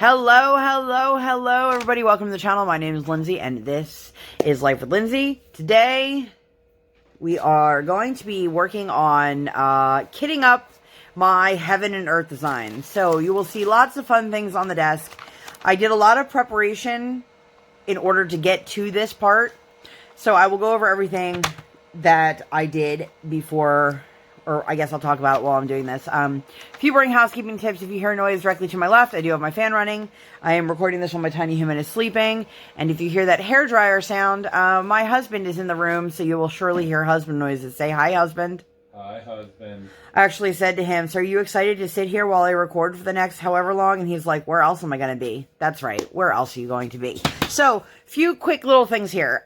Hello, everybody. Welcome to the channel. My name is Lindsay, and this is Life with Lindsay. Today, we are going to be working on kitting up my heaven and earth design. So, you will see lots of fun things on the desk. I did a lot of preparation in order to get to this part. So, I will go over everything that I did before, or I guess I'll talk about it while I'm doing this. A few boring housekeeping tips. If you hear noise directly to my left, I do have my fan running. I am recording this while my tiny human is sleeping. And if you hear that hairdryer sound, my husband is in the room, so you will surely hear husband noises. Say hi, husband. Hi, husband. I actually said to him, so are you excited to sit here while I record for the next however long? And he's like, where else am I going to be? That's right. Where else are you going to be? So, few quick little things here.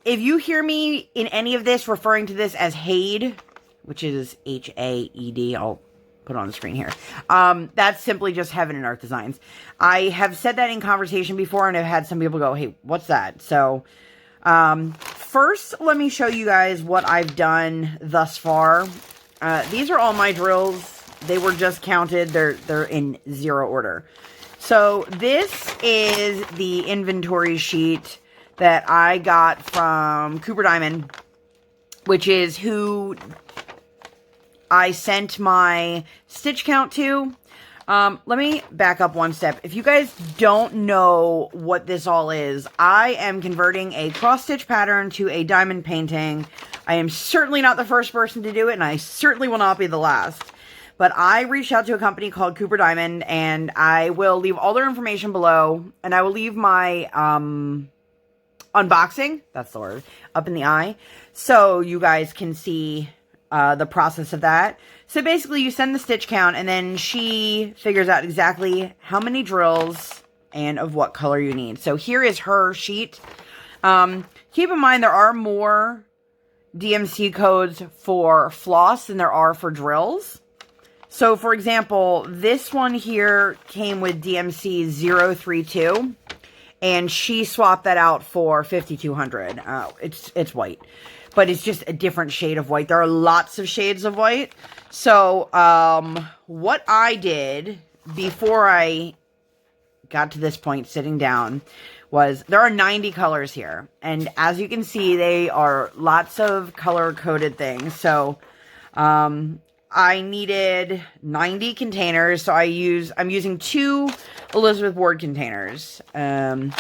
If you hear me in any of this referring to this as HAED, which is H-A-E-D, I'll put it on the screen here. That's simply just heaven and earth designs. I have said that in conversation before, and I've had some people go, hey, what's that? So, first, let me show you guys what I've done thus far. These are all my drills. They were just counted. They're in zero order. So, this is the inventory sheet that I got from Cooper Diamond, which is who I sent my stitch count to. Let me back up one step. If you guys don't know what this all is, I am converting a cross-stitch pattern to a diamond painting. I am certainly not the first person to do it, and I certainly will not be the last. But I reached out to a company called Cooper Diamond, and I will leave all their information below, and I will leave my unboxing, that's the word, up in the eye, so you guys can see the process of that. So basically you send the stitch count, and then she figures out exactly how many drills and of what color you need. So here is her sheet. Keep in mind there are more DMC codes for floss than there are for drills. So for example, this one here came with DMC 032. And she swapped that out for 5200. It's white, but it's just a different shade of white. There are lots of shades of white. So, what I did before I got to this point sitting down was there are 90 colors here. And as you can see, they are lots of color coded things. So, I needed 90 containers, so I'm using 2 Elizabeth Ward containers. And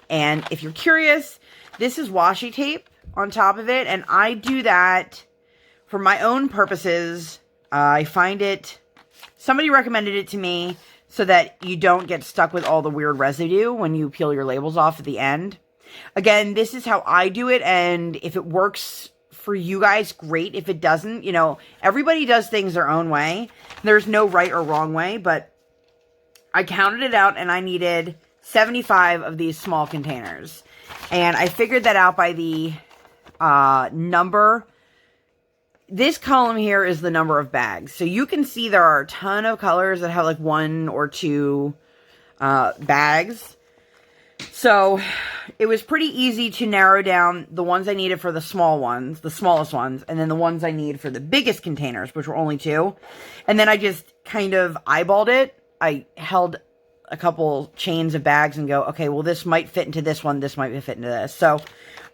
if you're curious, this is washi tape on top of it, and I do that for my own purposes. I find it, somebody recommended it to me so that you don't get stuck with all the weird residue when you peel your labels off at the end. Again, this is how I do it, and if it works for you guys, great. If it doesn't, you know, everybody does things their own way. There's no right or wrong way, but I counted it out and I needed 75 of these small containers. And I figured that out by the number. This column here is the number of bags. So you can see there are a ton of colors that have like 1 or 2 bags. So it was pretty easy to narrow down the ones I needed for the small ones, the smallest ones, and then the ones I need for the biggest containers, which were only 2. And then I just kind of eyeballed it. I held a couple chains of bags and go, okay, well, this might fit into this one. This might fit into this. So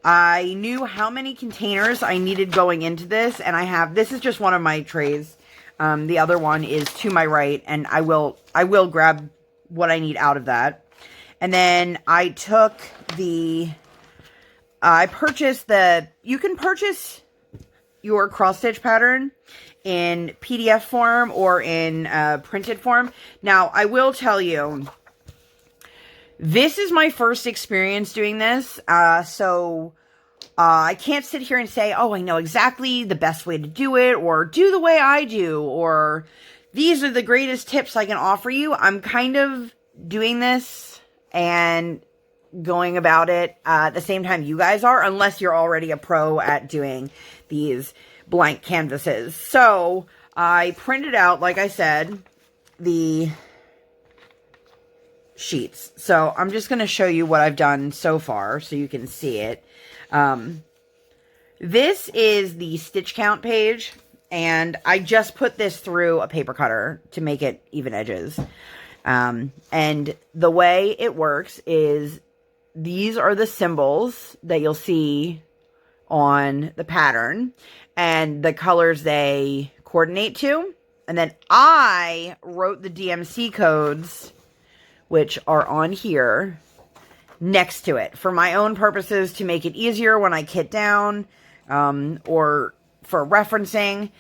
I knew how many containers I needed going into this. And I have, this is just one of my trays. The other one is to my right, and I will grab what I need out of that. And then I took I purchased you can purchase your cross-stitch pattern in PDF form or in printed form. Now, I will tell you, this is my first experience doing this. So, I can't sit here and say, oh, I know exactly the best way to do it, or do the way I do, or these are the greatest tips I can offer you. I'm kind of doing this and going about it at the same time you guys are, unless you're already a pro at doing these blank canvases. So, I printed out, like I said, the sheets. So, I'm just going to show you what I've done so far so you can see it. This is the stitch count page, and I just put this through a paper cutter to make it even edges. And the way it works is these are the symbols that you'll see on the pattern and the colors they coordinate to. And then I wrote the DMC codes, which are on here, next to it for my own purposes to make it easier when I kit down, or for referencing.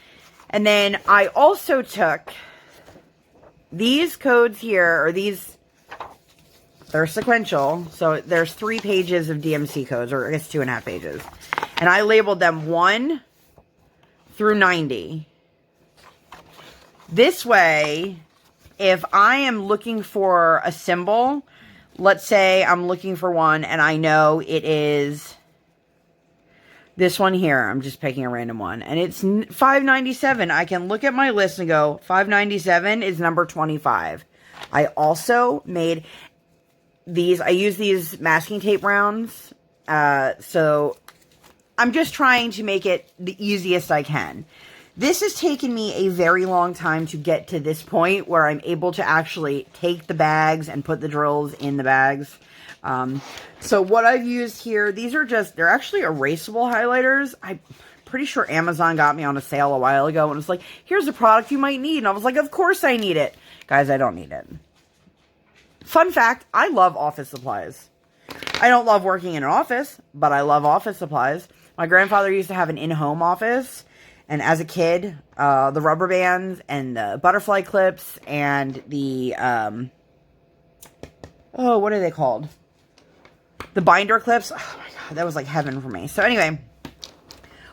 And then I also took these codes here, or these, they're sequential. So there's 3 pages of DMC codes, or I guess 2.5 pages. And I labeled them 1 through 90. This way, if I am looking for a symbol, let's say I'm looking for one and I know it is this one here. I'm just picking a random one. And it's 597. I can look at my list and go, 597 is number 25. I also made these. I use these masking tape rounds. So I'm just trying to make it the easiest I can. This has taken me a very long time to get to this point where I'm able to actually take the bags and put the drills in the bags. So what I've used here, these are just, they're actually erasable highlighters. I'm pretty sure Amazon got me on a sale a while ago and it's like, here's a product you might need. And I was like, of course I need it. Guys, I don't need it. Fun fact, I love office supplies. I don't love working in an office, but I love office supplies. My grandfather used to have an in-home office. And as a kid, the rubber bands and the butterfly clips and the, oh, what are they called? The binder clips. Oh my God, that was like heaven for me. So anyway,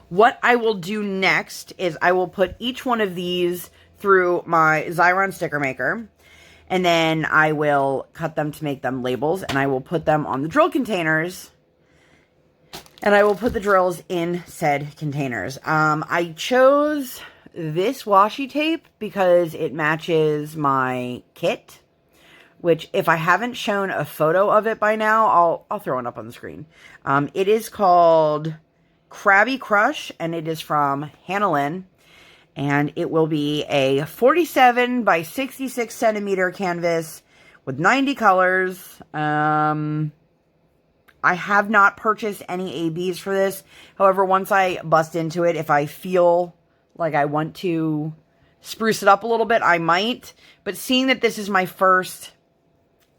what I will do next is I will put each one of these through my Xyron sticker maker. And then I will cut them to make them labels. And I will put them on the drill containers. And I will put the drills in said containers. I chose this washi tape because it matches my kit. Which, if I haven't shown a photo of it by now, I'll throw it up on the screen. It is called Krabby Crush, and it is from Hannah Lynn. And it will be a 47 by 66 centimeter canvas with 90 colors. I have not purchased any ABs for this. However, once I bust into it, if I feel like I want to spruce it up a little bit, I might. But seeing that this is my first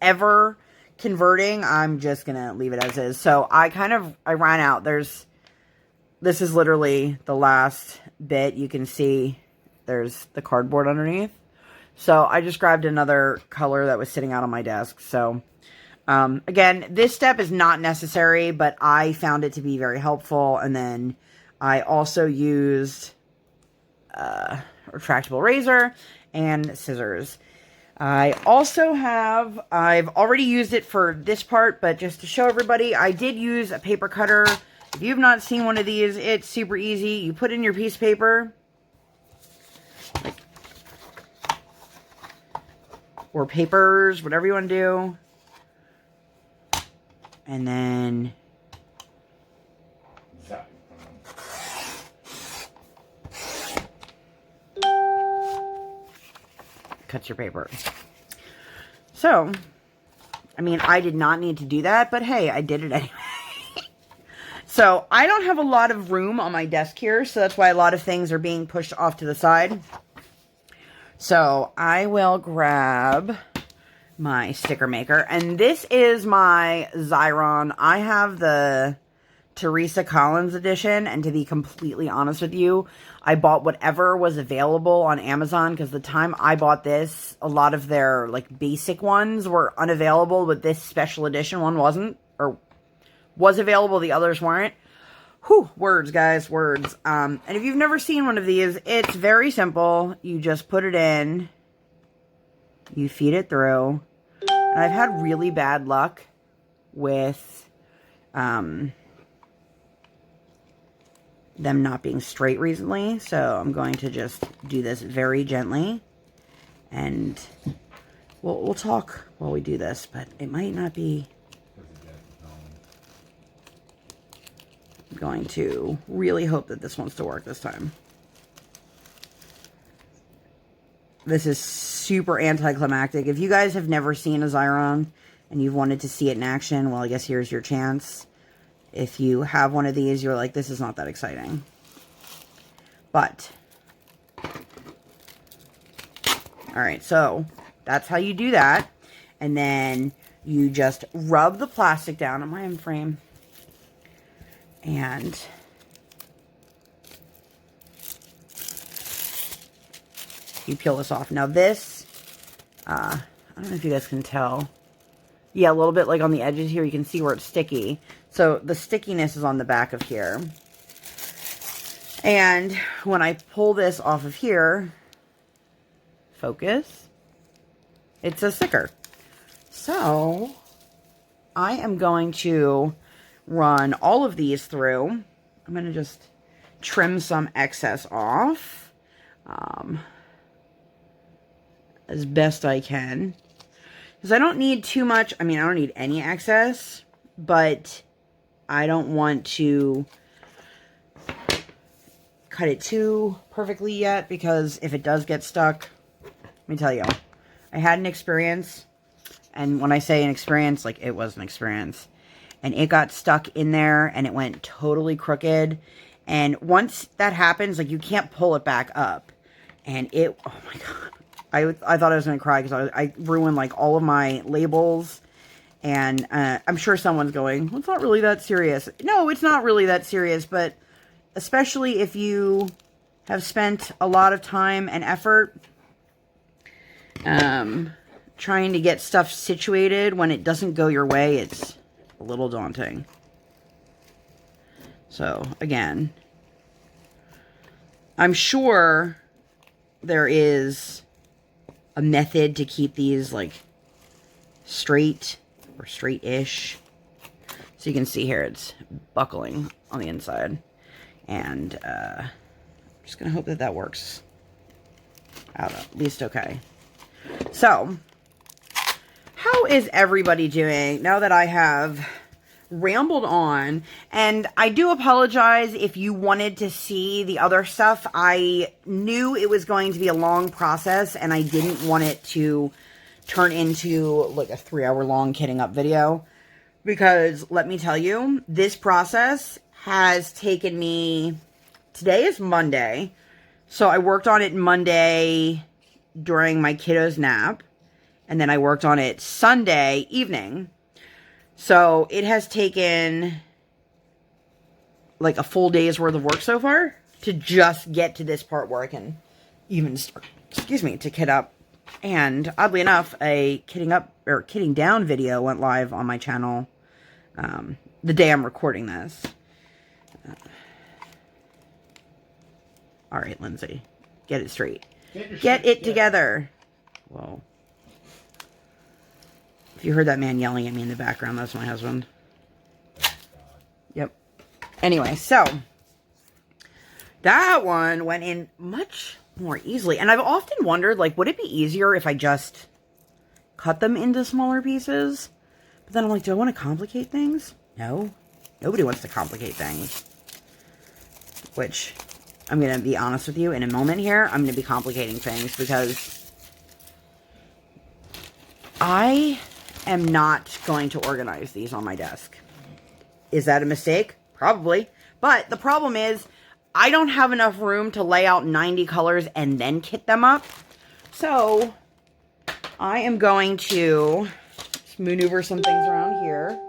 ever converting, I'm just going to leave it as is. So I ran out. This is literally the last bit. You can see there's the cardboard underneath. So I just grabbed another color that was sitting out on my desk. So again, this step is not necessary, but I found it to be very helpful. And then I also used a retractable razor and scissors. I also have, I've already used it for this part, but just to show everybody, I did use a paper cutter. If you've not seen one of these, it's super easy. You put in your piece of paper, or papers, whatever you want to do. And then cuts your paper. So, I mean, I did not need to do that, but hey, I did it anyway. So, I don't have a lot of room on my desk here, so that's why a lot of things are being pushed off to the side. So, I will grab my sticker maker, and this is my Xyron. I have the Teresa Collins edition, and to be completely honest with you, I bought whatever was available on Amazon, because the time I bought this, a lot of their like basic ones were unavailable, but this special edition one wasn't, or was available, the others weren't. Whew, words, guys, words. And if you've never seen one of these, it's very simple. You just put it in, you feed it through. And I've had really bad luck with them not being straight recently. So I'm going to just do this very gently. And we'll talk while we do this, but it might not be. I'm going to really hope that this wants to work this time. This is super anticlimactic. If you guys have never seen a Xyron and you've wanted to see it in action, well, I guess here's your chance. If you have one of these, you're like, this is not that exciting. But, alright, so that's how you do that. And then you just rub the plastic down on my end frame. And you peel this off. Now this, I don't know if you guys can tell. Yeah, a little bit like on the edges here, you can see where it's sticky. So the stickiness is on the back of here. And when I pull this off of here, focus, it's a sticker. So I am going to run all of these through. I'm going to just trim some excess off as best I can. Because I don't need too much. I mean, I don't need any excess, but I don't want to cut it too perfectly yet, because if it does get stuck, let me tell you, I had an experience, and when I say an experience, like, it was an experience, and it got stuck in there, and it went totally crooked, and once that happens, like, you can't pull it back up, and it, oh my god, I thought I was going to cry, because I ruined, like, all of my labels. And I'm sure someone's going, well, it's not really that serious. No, it's not really that serious, but especially if you have spent a lot of time and effort trying to get stuff situated, when it doesn't go your way, it's a little daunting. So, again, I'm sure there is a method to keep these, like, straight or straight-ish. So you can see here it's buckling on the inside. And I'm just going to hope that that works out at least okay. So, how is everybody doing now that I have rambled on? And I do apologize if you wanted to see the other stuff. I knew it was going to be a long process, and I didn't want it to turn into like a 3-hour-long kitting up video, because let me tell you, this process has taken me, today is Monday, so I worked on it Monday during my kiddo's nap, and then I worked on it Sunday evening. So it has taken like a full day's worth of work so far to just get to this part where I can even start, excuse me, to kit up. And oddly enough, a kitting up or kitting down video went live on my channel the day I'm recording this. All right, Lindsay, get it straight. Get it together. Whoa. If you heard that man yelling at me in the background, that's my husband. Yep. Anyway, so that one went in much more easily. And I've often wondered, like, would it be easier if I just cut them into smaller pieces? But then I'm like, do I want to complicate things? No. Nobody wants to complicate things. Which, I'm going to be honest with you, in a moment here, I'm going to be complicating things, because I am not going to organize these on my desk. Is that a mistake? Probably. But the problem is, I don't have enough room to lay out 90 colors and then kit them up. So, I am going to just maneuver some things around here.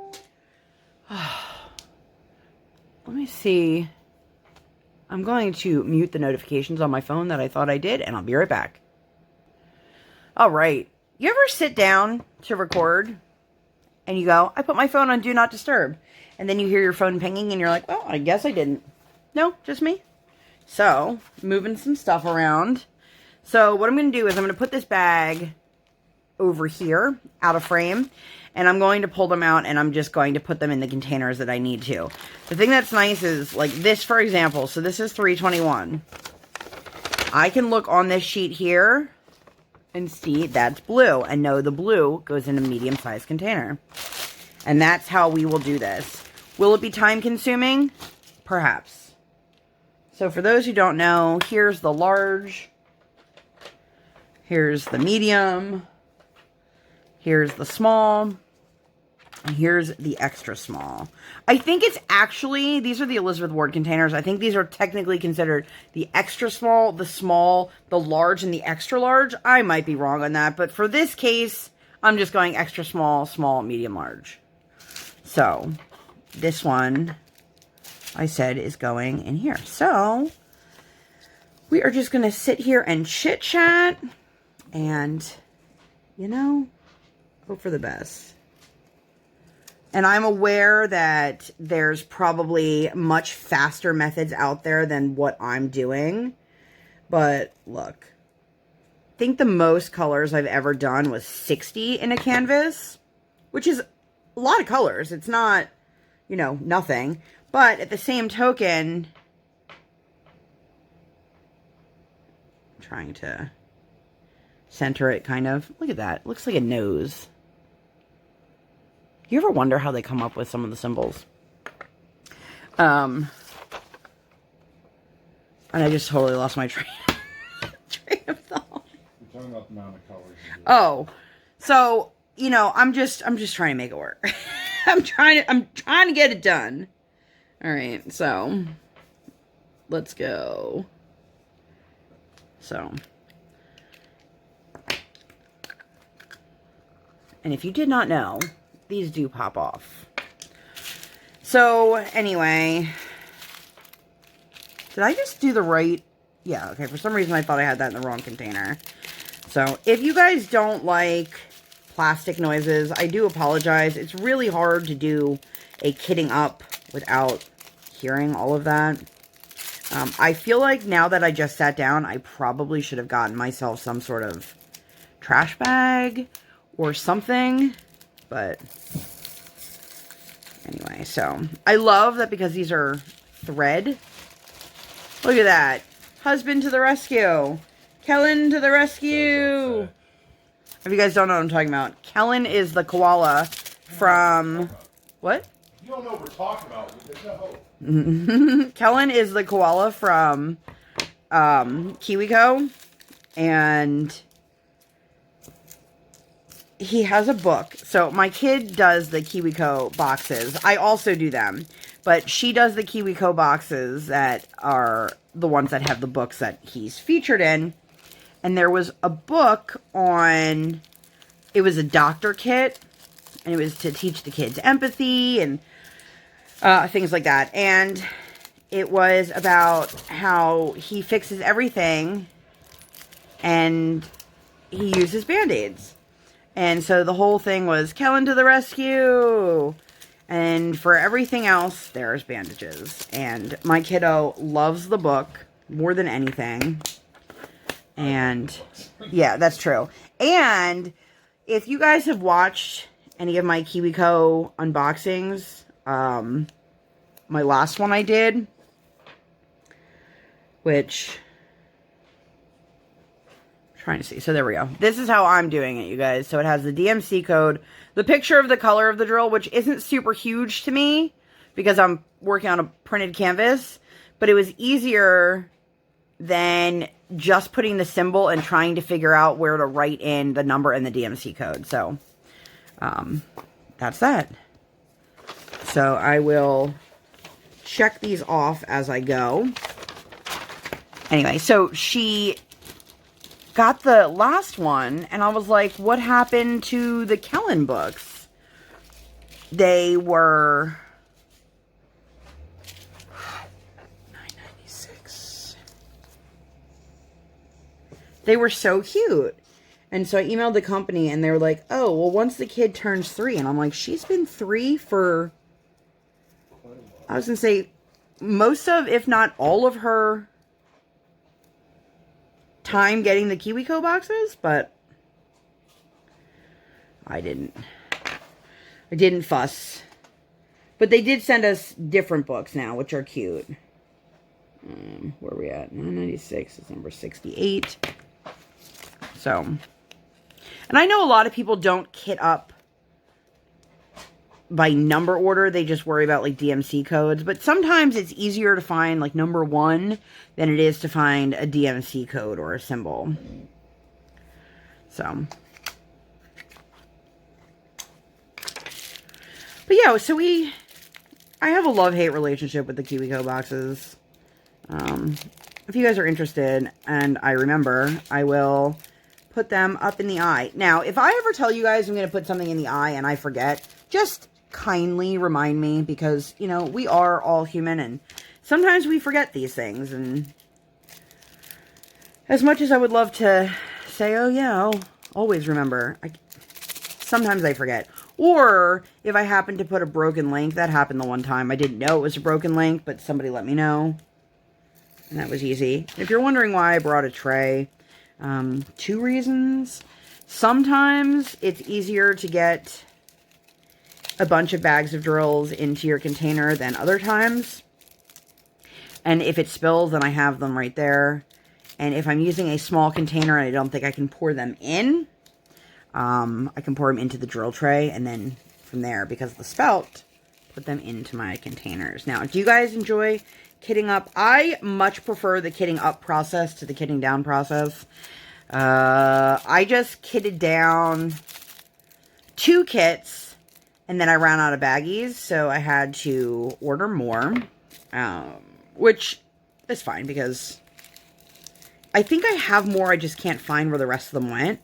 Let me see. I'm going to mute the notifications on my phone that I thought I did, and I'll be right back. Alright. You ever sit down to record and you go, I put my phone on Do Not Disturb, and then you hear your phone pinging and you're like, well, I guess I didn't. No, just me. So, moving some stuff around. So, what I'm going to do is I'm going to put this bag over here, out of frame, and I'm going to pull them out, and I'm just going to put them in the containers that I need to. The thing that's nice is, like this, for example, so this is 321. I can look on this sheet here and see that's blue, and know the blue goes in a medium-sized container. And that's how we will do this. Will it be time-consuming? Perhaps. So for those who don't know, here's the large. Here's the medium. Here's the small. And here's the extra small. I think it's actually, these are the Elizabeth Ward containers. I think these are technically considered the extra small, the large, and the extra large. I might be wrong on that, but for this case, I'm just going extra small, small, medium, large. So, this one, I said, is going in here. So, we are just going to sit here and chit-chat and, you know, hope for the best. And I'm aware that there's probably much faster methods out there than what I'm doing. But look, I think the most colors I've ever done was 60 in a canvas, which is a lot of colors. It's not, you know, nothing. But at the same token, I'm trying to center it kind of. Look at that. It looks like a nose. You ever wonder how they come up with some of the symbols? And I just totally lost my train of thought. You're talking about the amount of colors. Oh, so, you know, I'm just trying to make it work. I'm trying to get it done. All right, so let's go. So, and if you did not know, these do pop off. So, anyway, did I just do the right? Yeah, okay, for some reason I thought I had that in the wrong container. So, if you guys don't like plastic noises, I do apologize. It's really hard to do a kitting up without hearing all of that. I feel like now that I just sat down, I probably should have gotten myself some sort of trash bag or something. But anyway, so I love that because these are thread. Look at that. Husband to the rescue. Kellen to the rescue. If you guys don't know what I'm talking about, Kellen is the koala from... What? You don't know what we're talking about. There's no hope. Kellen is the koala from KiwiCo. And he has a book. So my kid does the KiwiCo boxes. I also do them. But she does the KiwiCo boxes that are the ones that have the books that he's featured in. And there was a book on, it was a doctor kit. And it was to teach the kids empathy and things like that. And it was about how he fixes everything and he uses Band-Aids. And so the whole thing was Kellen to the rescue. And for everything else, there's bandages. And my kiddo loves the book more than anything. And yeah, that's true. And if you guys have watched any of my KiwiCo unboxings, my last one I did, which... trying to see. So there we go. This is how I'm doing it, you guys. So it has the DMC code, the picture of the color of the drill, which isn't super huge to me because I'm working on a printed canvas, but it was easier than just putting the symbol and trying to figure out where to write in the number and the DMC code. So that's that. So I will check these off as I go. Anyway, so she got the last one, and I was like, what happened to the Kellen books? They were $9.96. They were so cute. And so I emailed the company, and they were like, oh, well, once the kid turns 3. And I'm like, she's been 3 for, I was going to say, most of, if not all of her time getting the KiwiCo boxes, but I didn't fuss. But they did send us different books now, which are cute. Where are we at? 996 is number 68. So, and I know a lot of people don't kit up by number order. They just worry about like DMC codes. But sometimes it's easier to find like number 1 than it is to find a DMC code or a symbol. So. But yeah, so I have a love-hate relationship with the KiwiCo boxes. If you guys are interested, and I remember, I will put them up in the eye. Now, if I ever tell you guys I'm going to put something in the eye and I forget, just kindly remind me, because, you know, we are all human, and sometimes we forget these things, and as much as I would love to say, oh yeah, I'll always remember, sometimes I forget. Or, if I happen to put a broken link, that happened the one time. I didn't know it was a broken link, but somebody let me know. And that was easy. If you're wondering why I brought a tray, 2 reasons. Sometimes it's easier to get a bunch of bags of drills into your container than other times. And if it spills, then I have them right there. And if I'm using a small container and I don't think I can pour them in, I can pour them into the drill tray, and then from there, because of the spout, put them into my containers. Now, do you guys enjoy kitting up? I much prefer the kitting up process to the kitting down process. I just kitted down 2 kits, and then I ran out of baggies, so I had to order more, which is fine, because I think I have more, I just can't find where the rest of them went.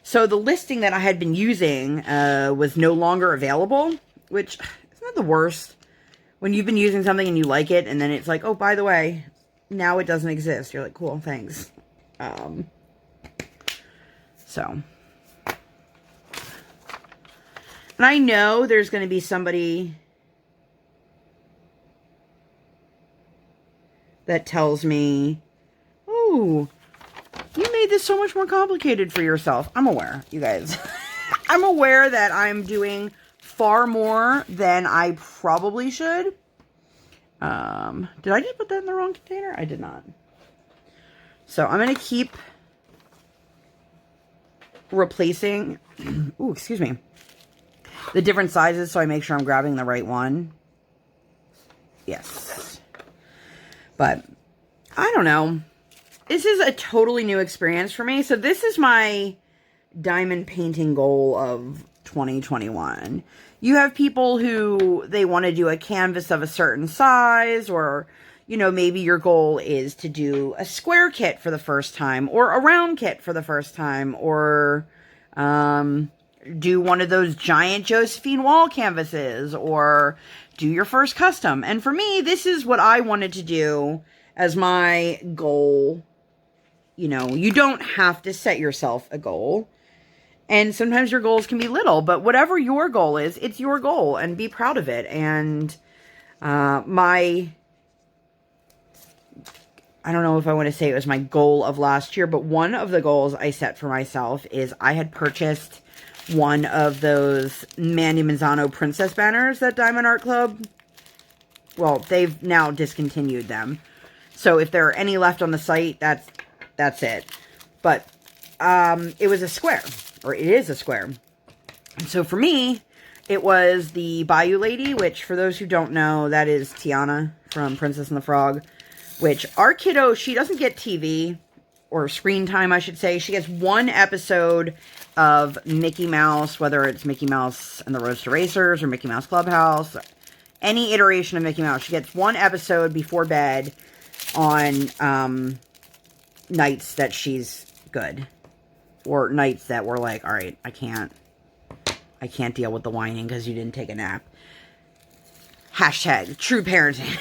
So the listing that I had been using was no longer available, which is not the worst. When you've been using something and you like it, and then it's like, oh, by the way, now it doesn't exist. You're like, cool, thanks. So. And I know there's going to be somebody that tells me, oh, you made this so much more complicated for yourself. I'm aware, you guys. I'm aware that I'm doing far more than I probably should. Did I just put that in the wrong container? I did not. So I'm going to keep replacing, ooh, excuse me, the different sizes so I make sure I'm grabbing the right one. Yes. But I don't know. This is a totally new experience for me. So this is my diamond painting goal of 2021. You have people who they want to do a canvas of a certain size, or, you know, maybe your goal is to do a square kit for the first time, or a round kit for the first time, or do one of those giant Josephine wall canvases, or do your first custom. And for me, this is what I wanted to do as my goal. You know, you don't have to set yourself a goal. And sometimes your goals can be little, but whatever your goal is, it's your goal, and be proud of it. And I don't know if I want to say it was my goal of last year, but one of the goals I set for myself is I had purchased one of those Mandy Manzano princess banners that Diamond Art Club, well, they've now discontinued them. So if there are any left on the site, that's it. But it was a square, or it is a square. And so for me, it was the Bayou Lady, which for those who don't know, that is Tiana from Princess and the Frog, which our kiddo, she doesn't get TV or screen time, I should say. She gets 1 episode of Mickey Mouse, whether it's Mickey Mouse and the Road to Racers or Mickey Mouse Clubhouse, any iteration of Mickey Mouse. She gets 1 episode before bed on nights that she's good, or nights that we're like, all right, I can't deal with the whining because you didn't take a nap. Hashtag true parenting.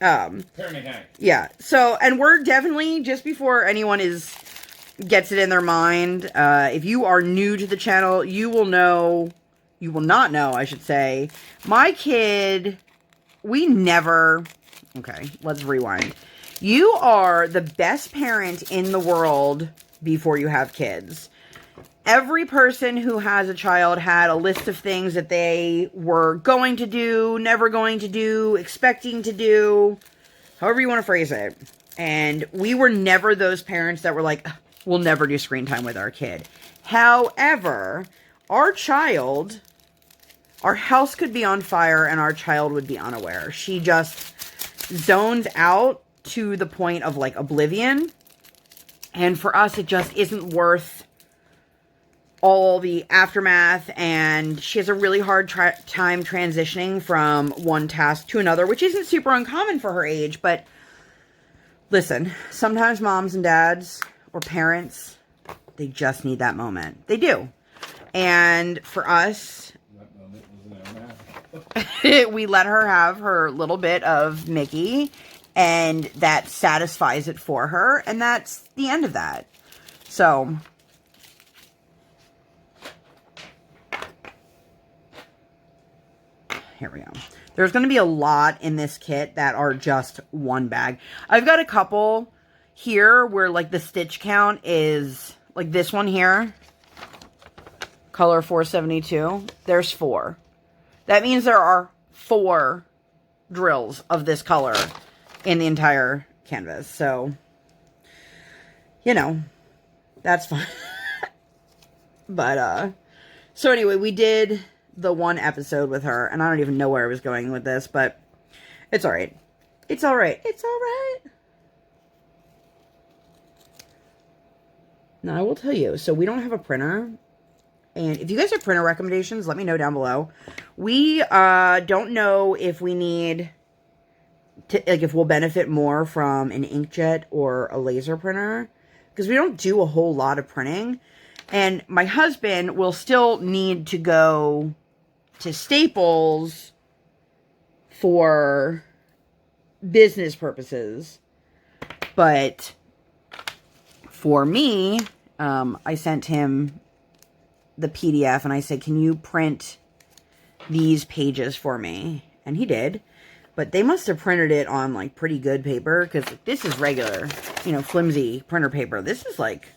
Parenting hack. Yeah. So, and we're definitely, just before anyone gets it in their mind, if you are new to the channel, you will not know, I should say, my kid, okay, let's rewind. You are the best parent in the world before you have kids. Every person who has a child had a list of things that they were going to do, never going to do, expecting to do, however you want to phrase it. And we were never those parents that were like, we'll never do screen time with our kid. However, our house could be on fire and our child would be unaware. She just zones out to the point of like oblivion. And for us, it just isn't worth all the aftermath, and she has a really hard time transitioning from one task to another, which isn't super uncommon for her age, but listen, sometimes moms and dads or parents, they just need that moment. They do. And for us, That moment was an hour. we let her have her little bit of Mickey, and that satisfies it for her, and that's the end of that. So, here we go. There's going to be a lot in this kit that are just one bag. I've got a couple here where, like, the stitch count is, like, this one here, color 472. There's 4. That means there are 4 drills of this color in the entire canvas. So, you know, that's fine. But, so anyway, we did the one episode with her, and I don't even know where I was going with this, but it's alright. It's alright. It's alright. Now, I will tell you, so we don't have a printer, and if you guys have printer recommendations, let me know down below. We don't know if we need to, like, if we'll benefit more from an inkjet or a laser printer, because we don't do a whole lot of printing. And my husband will still need to go to Staples for business purposes. But for me, I sent him the PDF and I said, can you print these pages for me? And he did. But they must have printed it on, like, pretty good paper, because this is regular, you know, flimsy printer paper. This is, like,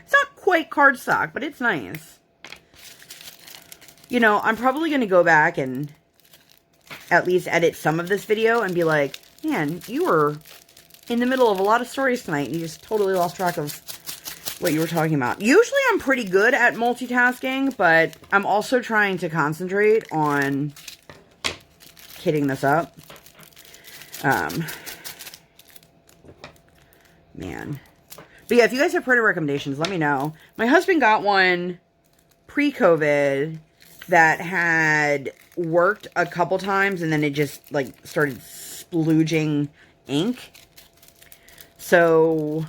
it's not quite cardstock, but it's nice. You know, I'm probably going to go back and at least edit some of this video and be like, man, you were in the middle of a lot of stories tonight, and you just totally lost track of what you were talking about. Usually I'm pretty good at multitasking, but I'm also trying to concentrate on kitting this up. Man. But yeah, if you guys have printer recommendations, let me know. My husband got one pre-COVID that had worked a couple times, and then it just, like, started splooging ink. So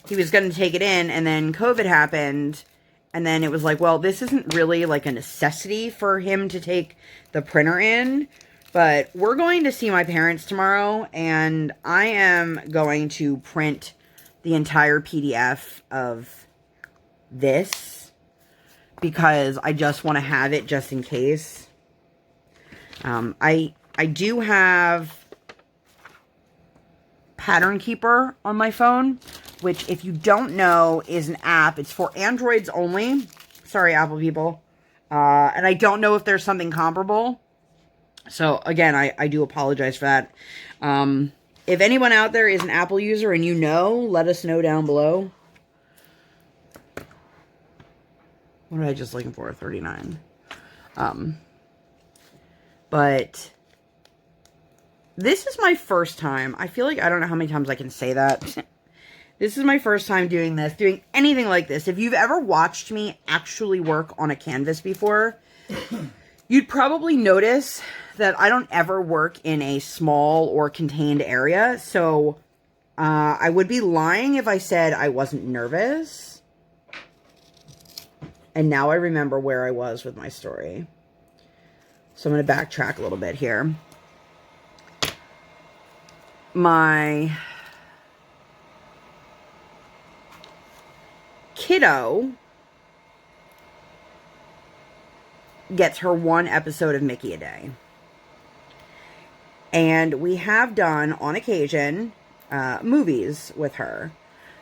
he was going to take it in, and then COVID happened, and then it was like, well, this isn't really, like, a necessity for him to take the printer in. But we're going to see my parents tomorrow, and I am going to print the entire PDF of this, because I just want to have it just in case. I do have Pattern Keeper on my phone, which, if you don't know, is an app. It's for Androids only. Sorry, Apple people. And I don't know if there's something comparable. So, again, I do apologize for that. If anyone out there is an Apple user and you know, let us know down below. What was I just looking for? 39. But this is my first time. I feel like I don't know how many times I can say that. This is my first time doing this, doing anything like this. If you've ever watched me actually work on a canvas before, you'd probably notice that I don't ever work in a small or contained area. So I would be lying if I said I wasn't nervous. And now I remember where I was with my story. So I'm going to backtrack a little bit here. My kiddo gets her 1 episode of Mickey a day. And we have done, on occasion, movies with her.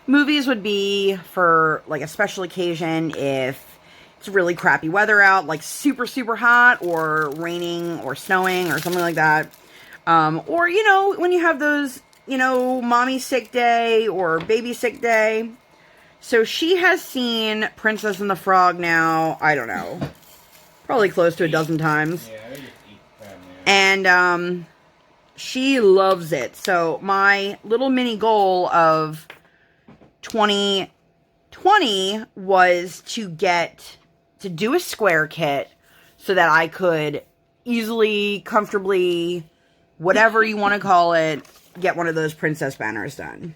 Movies would be for, like, a special occasion if it's really crappy weather out, like super, super hot, or raining, or snowing, or something like that. Or, you know, when you have those, you know, mommy sick day, or baby sick day. So she has seen Princess and the Frog now, I don't know, probably close to a dozen times. Yeah, I just eat that, man. And, she loves it. So my little mini goal of 2020 was to get to do a square kit so that I could easily, comfortably, whatever you want to call it, get one of those princess banners done.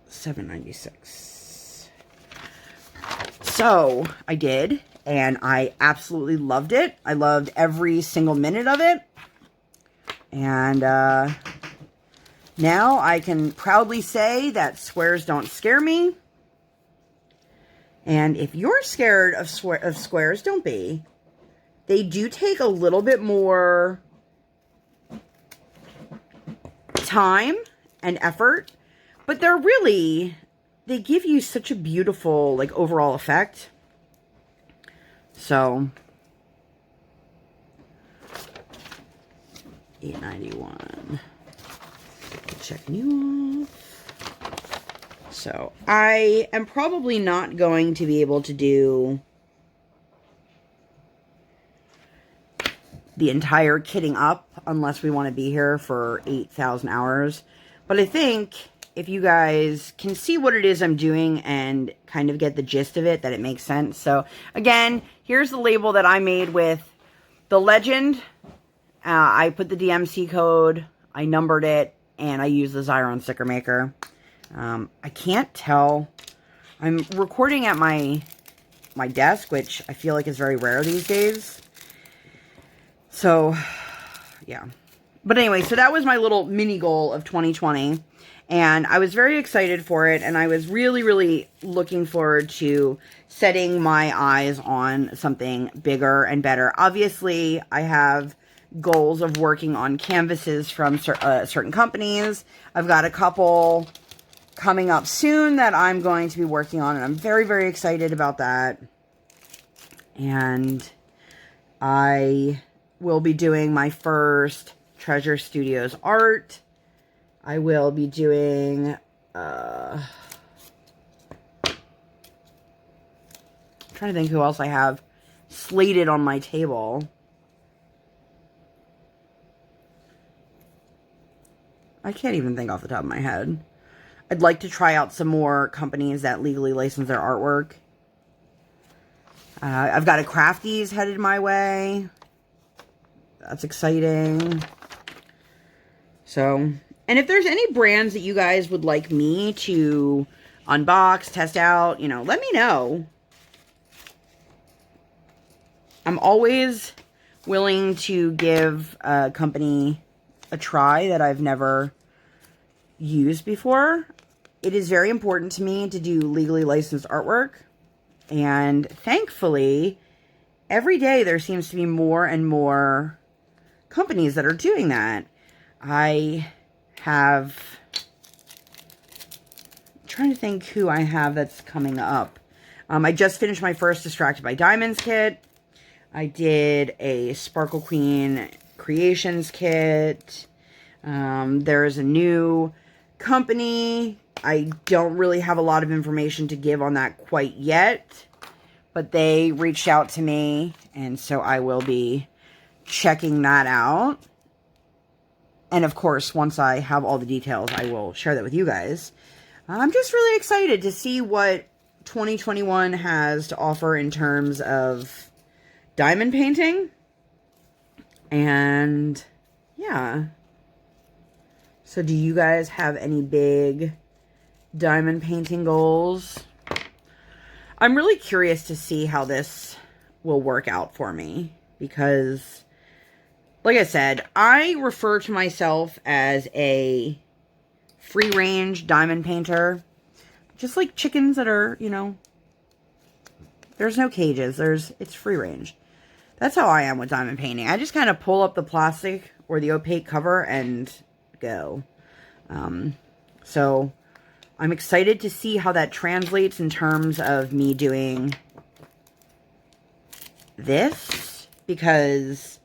$7.96. So I did, and I absolutely loved it. I loved every single minute of it. And now I can proudly say that squares don't scare me. And if you're scared of squares, don't be. They do take a little bit more time and effort, but they give you such a beautiful, like, overall effect. So, $8.91. Checking you off. So, I am probably not going to be able to do the entire kitting up unless we want to be here for 8,000 hours. But I think if you guys can see what it is I'm doing and kind of get the gist of it, that it makes sense. So, again, here's the label that I made with the legend. I put the DMC code, I numbered it, and I used the Xyron sticker maker. I can't tell. I'm recording at my desk, which I feel like is very rare these days. So, yeah. But anyway, so that was my little mini goal of 2020. And I was very excited for it. And I was really, really looking forward to setting my eyes on something bigger and better. Obviously, I have goals of working on canvases from certain companies. I've got a couple coming up soon that I'm going to be working on, and I'm very, very excited about that. And I will be doing my first Treasure Studios art. I will be doing I'm trying to think who else I have slated on my table. I can't even think off the top of my head. I'd like to try out some more companies that legally license their artwork. I've got a Crafties headed my way. That's exciting. So, and if there's any brands that you guys would like me to unbox, test out, you know, let me know. I'm always willing to give a company a try that I've never used before. It is very important to me to do legally licensed artwork. And thankfully, every day there seems to be more and more companies that are doing that. I'm trying to think who I have that's coming up. I just finished my first Distracted by Diamonds kit. I did a Sparkle Queen Creations kit. There's a new company. I don't really have a lot of information to give on that quite yet, but they reached out to me, and so I will be checking that out. And of course, once I have all the details, I will share that with you guys. I'm just really excited to see what 2021 has to offer in terms of diamond painting. And yeah. So do you guys have any big diamond painting goals? I'm really curious to see how this will work out for me, because like I said, I refer to myself as a free range diamond painter. Just like chickens that are, you know, there's no cages. It's free range. That's how I am with diamond painting. I just kind of pull up the plastic or the opaque cover and go. So I'm excited to see how that translates in terms of me doing this, because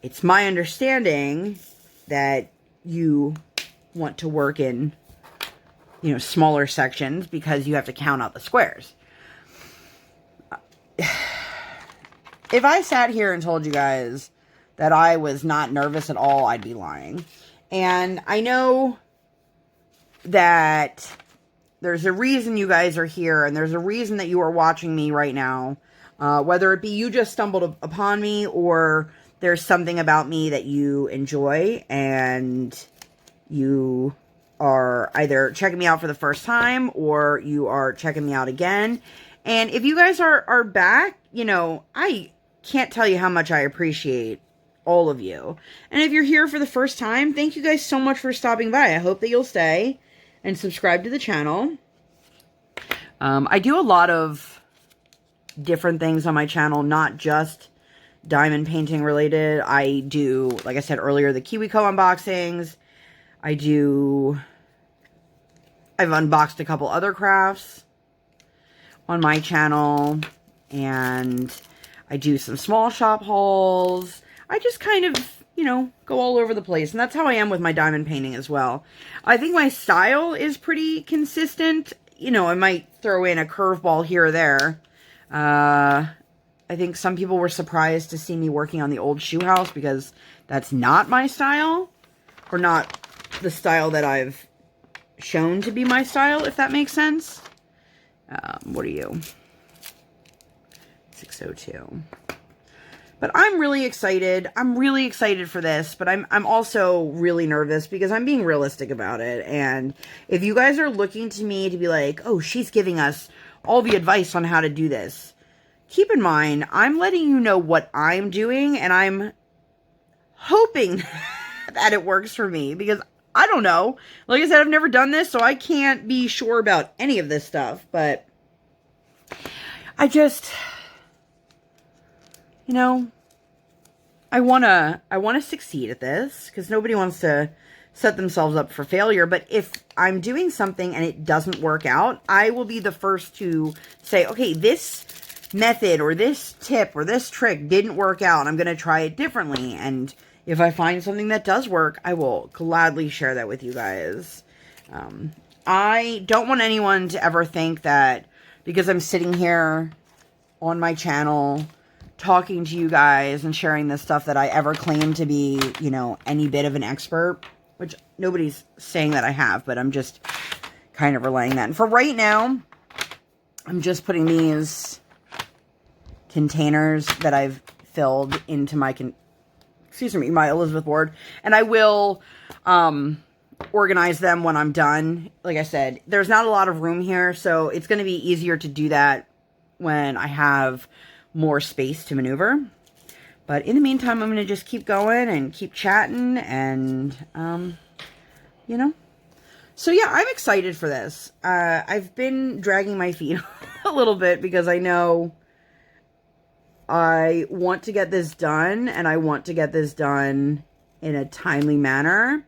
it's my understanding that you want to work in, you know, smaller sections because you have to count out the squares. If I sat here and told you guys that I was not nervous at all, I'd be lying. And I know that there's a reason you guys are here, and there's a reason that you are watching me right now. Whether it be you just stumbled upon me, or there's something about me that you enjoy, and you are either checking me out for the first time, or you are checking me out again. And if you guys are back, you know, I can't tell you how much I appreciate all of you. And if you're here for the first time, thank you guys so much for stopping by. I hope that you'll stay and subscribe to the channel. I do a lot of different things on my channel, not just diamond painting related. I do, like I said earlier, the KiwiCo unboxings. I've unboxed a couple other crafts on my channel, and I do some small shop hauls. I just kind of, you know, go all over the place, and that's how I am with my diamond painting as well. I think my style is pretty consistent. You know, I might throw in a curveball here or there. I think some people were surprised to see me working on the old shoe house, because that's not my style, or not the style that I've shown to be my style, if that makes sense. What are you? 602. But I'm really excited. I'm really excited for this, but I'm also really nervous because I'm being realistic about it. And if you guys are looking to me to be like, oh, she's giving us all the advice on how to do this, keep in mind, I'm letting you know what I'm doing, and I'm hoping that it works for me, because I don't know. Like I said, I've never done this, so I can't be sure about any of this stuff, but I just, you know, I want to succeed at this, because nobody wants to set themselves up for failure. But if I'm doing something and it doesn't work out, I will be the first to say, okay, this method or this tip or this trick didn't work out. I'm going to try it differently. And if I find something that does work, I will gladly share that with you guys. I don't want anyone to ever think that because I'm sitting here on my channel talking to you guys and sharing this stuff that I ever claim to be, you know, any bit of an expert, which nobody's saying that I have, but I'm just kind of relaying that. And for right now, I'm just putting these containers that I've filled into my, my Elizabeth board, and I will organize them when I'm done. Like I said, there's not a lot of room here, so it's going to be easier to do that when I have more space to maneuver. But in the meantime, I'm going to just keep going and keep chatting, and you know, so yeah, I'm excited for this. I've been dragging my feet a little bit because I know I want to get this done, and I want to get this done in a timely manner.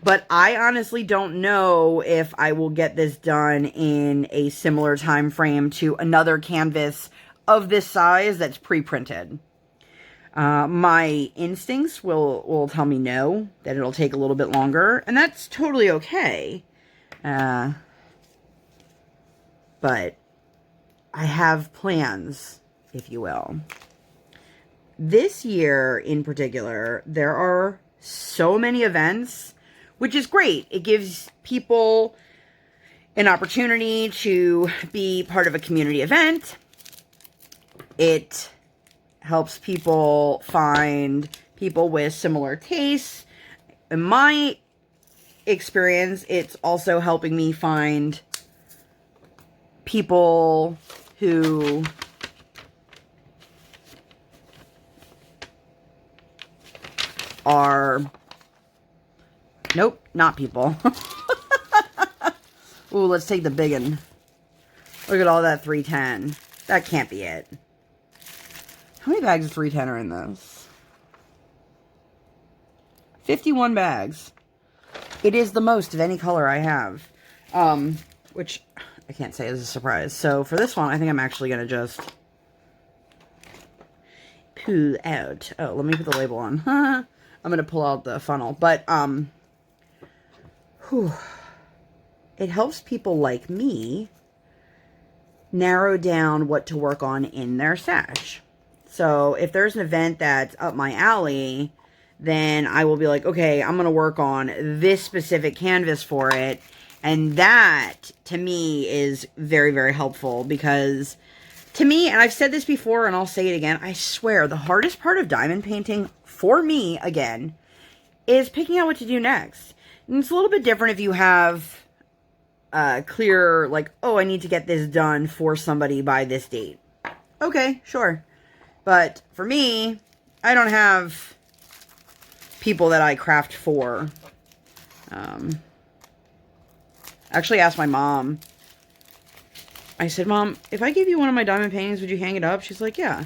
But I honestly don't know if I will get this done in a similar time frame to another canvas of this size that's pre-printed. My instincts will tell me no, that it'll take a little bit longer, and that's totally okay. But I have plans, if you will. This year in particular, there are so many events, which is great. It gives people an opportunity to be part of a community event. It helps people find people with similar tastes. In my experience, it's also helping me find people who are, nope, not people. Ooh, let's take the big one. Look at all that 310. That can't be it. How many bags of 310 are in this? 51 bags. It is the most of any color I have. Which I can't say is a surprise. So for this one, I think I'm actually going to just pull out. Oh, let me put the label on. I'm going to pull out the funnel. But, it helps people like me narrow down what to work on in their stash. So if there's an event that's up my alley, then I will be like, okay, I'm going to work on this specific canvas for it. And that, to me, is very, very helpful because, to me, and I've said this before and I'll say it again, I swear, the hardest part of diamond painting, for me, again, is picking out what to do next. And it's a little bit different if you have clear, like, oh, I need to get this done for somebody by this date. Okay, sure. But for me, I don't have people that I craft for. Actually asked my mom. I said, Mom, if I gave you one of my diamond paintings, would you hang it up? She's like, yeah.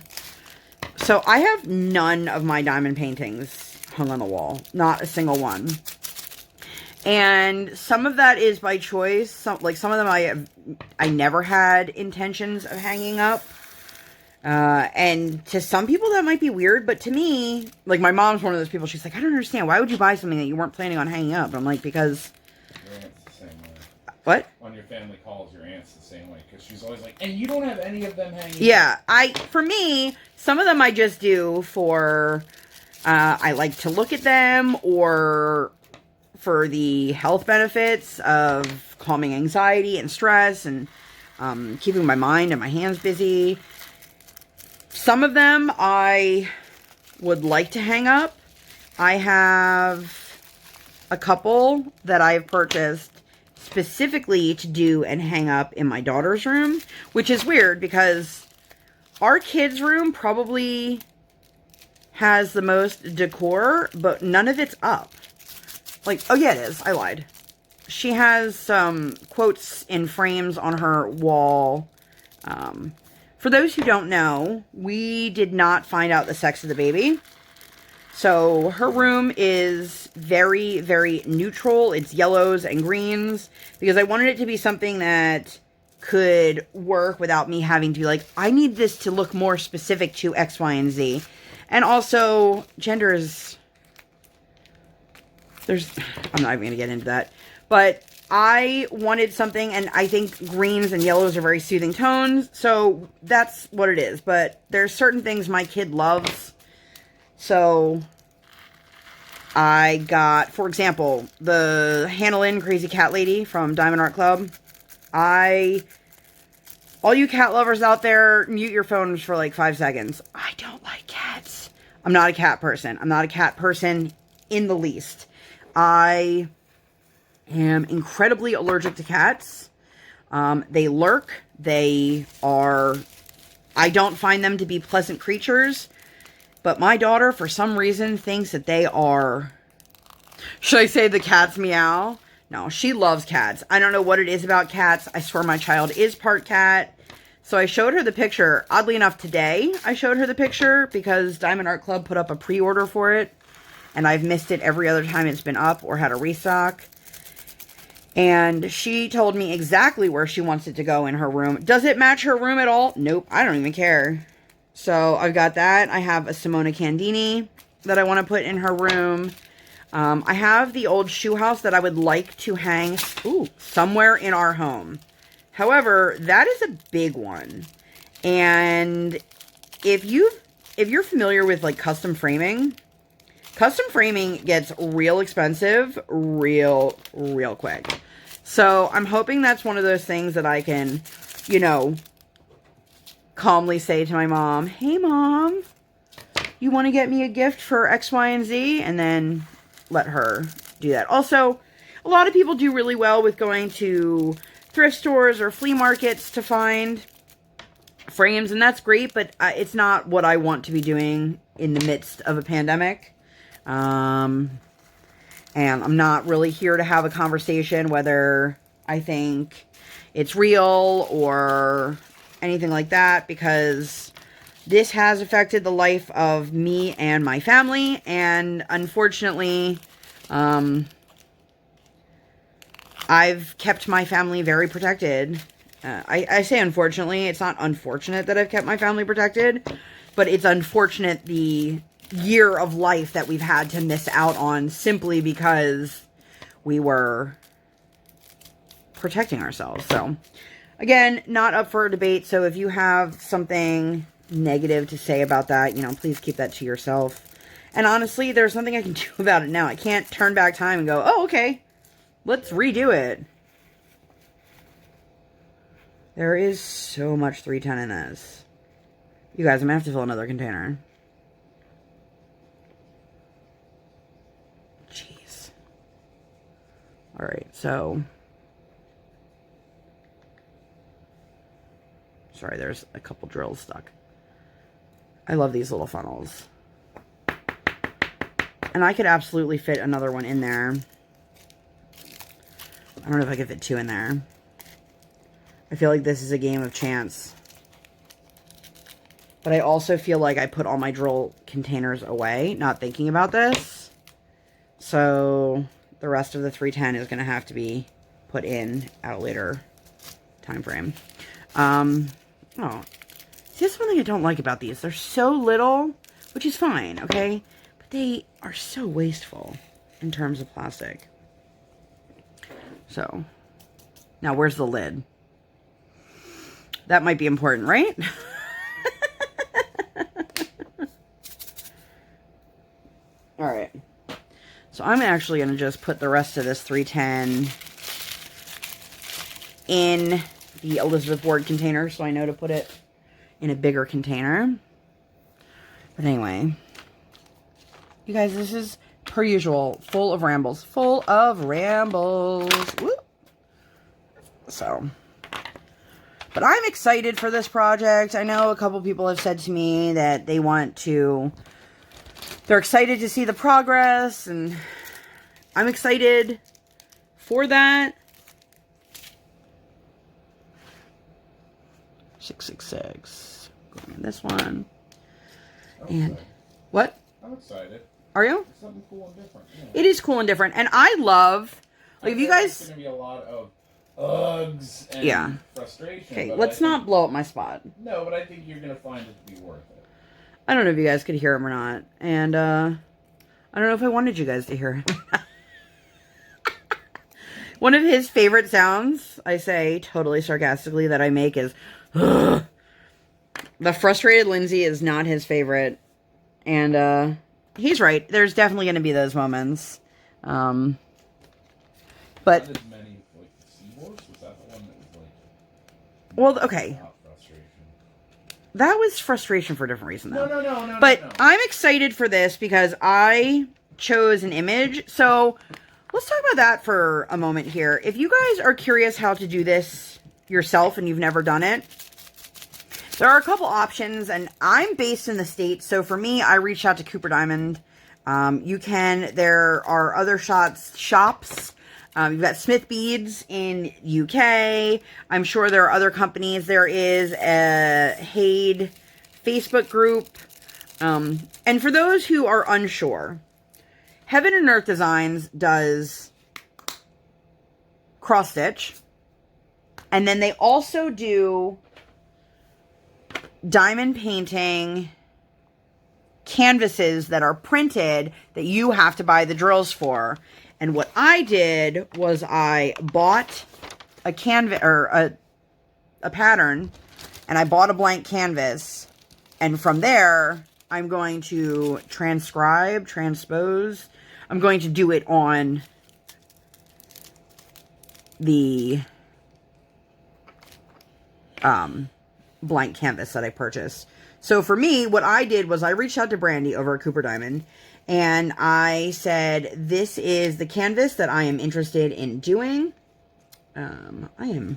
So I have none of my diamond paintings hung on the wall. Not a single one. And some of that is by choice. Some of them I never had intentions of hanging up. And to some people that might be weird, but to me, like my mom's one of those people, she's like, I don't understand. Why would you buy something that you weren't planning on hanging up? I'm like, because... Your aunt's the same way. What? On your family calls, your aunt's the same way, because she's always like, and you don't have any of them hanging Yeah, for me, some of them I just do for, I like to look at them, or for the health benefits of calming anxiety and stress, and keeping my mind and my hands busy. Some of them I would like to hang up. I have a couple that I've purchased specifically to do and hang up in my daughter's room, which is weird because our kids' room probably has the most decor, but none of it's up. Like, oh yeah, it is. I lied. She has some quotes in frames on her wall. For those who don't know, we did not find out the sex of the baby. So her room is very, very neutral. It's yellows and greens because I wanted it to be something that could work without me having to be like, I need this to look more specific to X, Y, and Z. And also, gender is... I'm not even going to get into that. But I wanted something, and I think greens and yellows are very soothing tones, so that's what it is. But there's certain things my kid loves, so I got, for example, the Hannah Lynn Crazy Cat Lady from Diamond Art Club. All you cat lovers out there, mute your phones for like 5 seconds. I don't like cats. I'm not a cat person. I'm not a cat person in the least. I am incredibly allergic to cats. They lurk. I don't find them to be pleasant creatures. But my daughter, for some reason, thinks that they are... Should I say the cats meow? No, she loves cats. I don't know what it is about cats. I swear my child is part cat. So I showed her the picture. Oddly enough, today I showed her the picture because Diamond Art Club put up a pre-order for it. And I've missed it every other time it's been up or had a restock. And she told me exactly where she wants it to go in her room. Does it match her room at all? Nope, I don't even care. So I've got that. I have a Simona Candini that I want to put in her room. I have the old shoe house that I would like to hang somewhere in our home. However, that is a big one. And if you're familiar with like custom framing gets real expensive real quick. So I'm hoping that's one of those things that I can, calmly say to my mom, hey Mom, you want to get me a gift for X, Y, and Z? And then let her do that. Also, a lot of people do really well with going to thrift stores or flea markets to find frames, and that's great, but it's not what I want to be doing in the midst of a pandemic. And I'm not really here to have a conversation whether I think it's real or anything like that, because this has affected the life of me and my family, and unfortunately, I've kept my family very protected. I say unfortunately, it's not unfortunate that I've kept my family protected, but it's unfortunate the year of life that we've had to miss out on simply because we were protecting ourselves. So, again, not up for a debate, so if you have something negative to say about that, please keep that to yourself. And honestly, there's nothing I can do about it now. I can't turn back time and go, oh, okay, let's redo it. There is so much 310 in this. You guys, I'm gonna have to fill another container. Jeez. Alright, so... Sorry, there's a couple drills stuck. I love these little funnels. And I could absolutely fit another one in there. I don't know if I could fit 2 in there. I feel like this is a game of chance. But I also feel like I put all my drill containers away, not thinking about this. So the rest of the 310 is going to have to be put in at a later time frame. Oh, see, that's one thing I don't like about these. They're so little, which is fine, okay? But they are so wasteful in terms of plastic. So, now where's the lid? That might be important, right? Alright. So I'm actually going to just put the rest of this 310 in the Elizabeth Ward container, so I know to put it in a bigger container. But anyway, you guys, this is, per usual, full of rambles. Full of rambles. Woo! So, but I'm excited for this project. I know a couple people have said to me that they want to, they're excited to see the progress, and I'm excited for that. 666. Going in this one. And what? I'm excited. Are you? It's something cool and different. Yeah. It is cool and different, and I love. Like, if you guys. There's gonna be a lot of ugs and frustration. Okay, let's not blow up my spot. No, but I think you're gonna find it to be worth it. I don't know if you guys could hear him or not, and I don't know if I wanted you guys to hear him. One of his favorite sounds, I say totally sarcastically, that I make is. The frustrated Lindsay is not his favorite. And, he's right. There's definitely going to be those moments. But... Not as many, like, the Seahorse? Was that the one that was, like... Well, okay. Frustration? That was frustration for a different reason, though. No. But I'm excited for this because I chose an image. So, let's talk about that for a moment here. If you guys are curious how to do this yourself and you've never done it, there are a couple options, and I'm based in the States, so for me, I reached out to Cooper Diamond. There are other shops. You've got Smith Beads in UK. I'm sure there are other companies. There is a HAED Facebook group. And for those who are unsure, Heaven and Earth Designs does cross stitch. And then they also do diamond painting canvases that are printed that you have to buy the drills for. And what I did was I bought a canvas or a pattern, and I bought a blank canvas, and from there I'm going to transpose. I'm going to do it on the blank canvas that I purchased. So for me, what I did was I reached out to Brandy over at Cooper Diamond, and I said, this is the canvas that I am interested in doing. Okay, I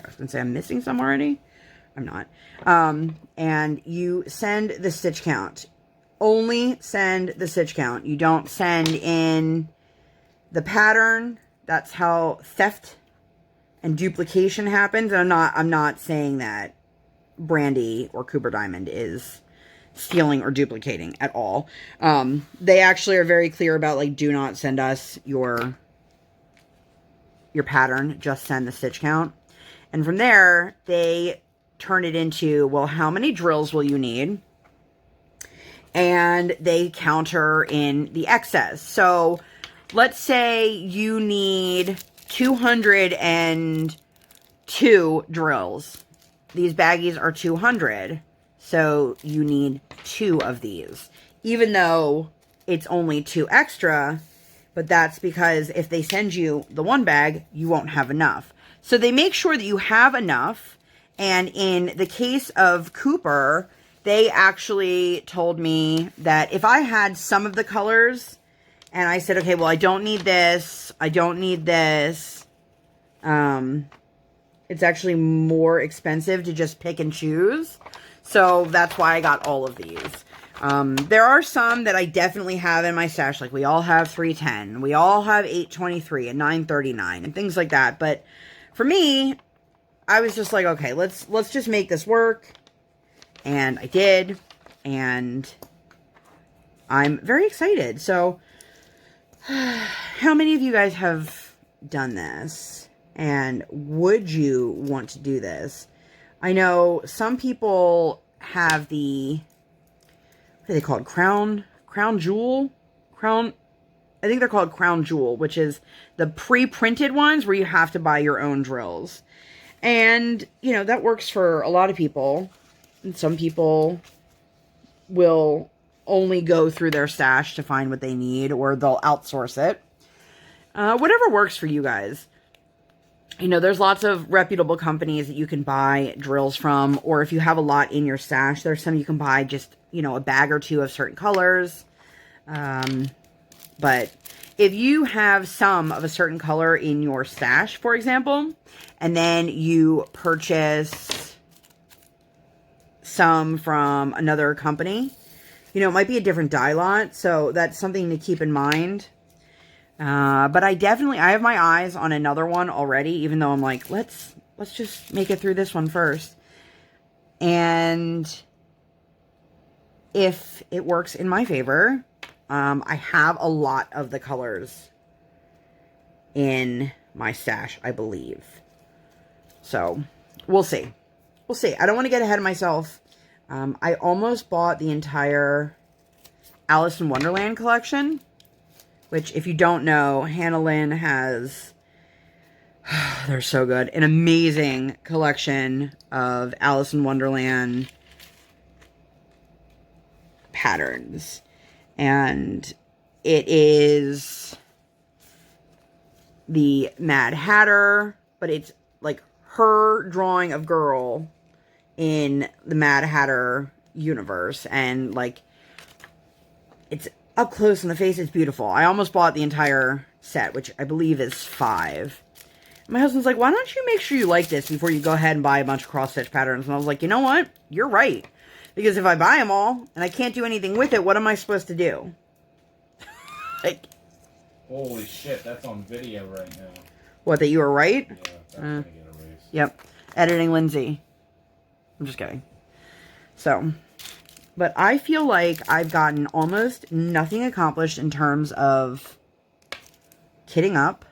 was going to say I'm missing some already. I'm not. And you send the stitch count. Only send the stitch count. You don't send in the pattern. That's how theft and duplication happens. And I'm not saying that Brandy or Cooper Diamond is stealing or duplicating at all. They actually are very clear about, like, do not send us your pattern. Just send the stitch count. And from there, they turn it into, well, how many drills will you need? And they counter in the excess. So let's say you need 202 drills. These baggies are 200. So you need 2 of these. Even though it's only 2 extra, But that's because if they send you the one bag, you won't have enough. So they make sure that you have enough. And in the case of Cooper, they actually told me that if I had some of the colors and I said, okay, well, I don't need this, I don't need this, it's actually more expensive to just pick and choose. So that's why I got all of these. There are some that I definitely have in my stash. Like we all have 310. We all have 823 and 939 and things like that. But for me, I was just like, okay, let's just make this work. And I did. And I'm very excited. So how many of you guys have done this? And would you want to do this? I know some people have the, what are they called? Crown Jewel? I think they're called Crown Jewel, which is the pre-printed ones where you have to buy your own drills. And, you know, that works for a lot of people. And some people will only go through their stash to find what they need, or they'll outsource it. Whatever works for you guys. You know, there's lots of reputable companies that you can buy drills from, or if you have a lot in your stash, there's some you can buy just, you know, a bag or two of certain colors. But if you have some of a certain color in your stash, for example, and then you purchase some from another company, you know, it might be a different dye lot, so that's something to keep in mind. But I have my eyes on another one already, even though I'm like, let's just make it through this one first. And if it works in my favor, I have a lot of the colors in my stash, I believe. So we'll see. We'll see. I don't want to get ahead of myself. I almost bought the entire Alice in Wonderland collection. Which, if you don't know, Hannah Lynn has, they're so good, an amazing collection of Alice in Wonderland patterns. And it is the Mad Hatter, but it's like her drawing of girl in the Mad Hatter universe. And like, it's up close in the face. It's beautiful. I almost bought the entire set, which I believe is 5. My husband's like, why don't you make sure you like this before you go ahead and buy a bunch of cross-stitch patterns? And I was like, you know what? You're right. Because if I buy them all and I can't do anything with it, what am I supposed to do? Like, holy shit, that's on video right now. What, that you were right? Yeah, that's gonna get erased. Yep. Editing Lindsay. I'm just kidding. So, but I feel like I've gotten almost nothing accomplished in terms of kitting up.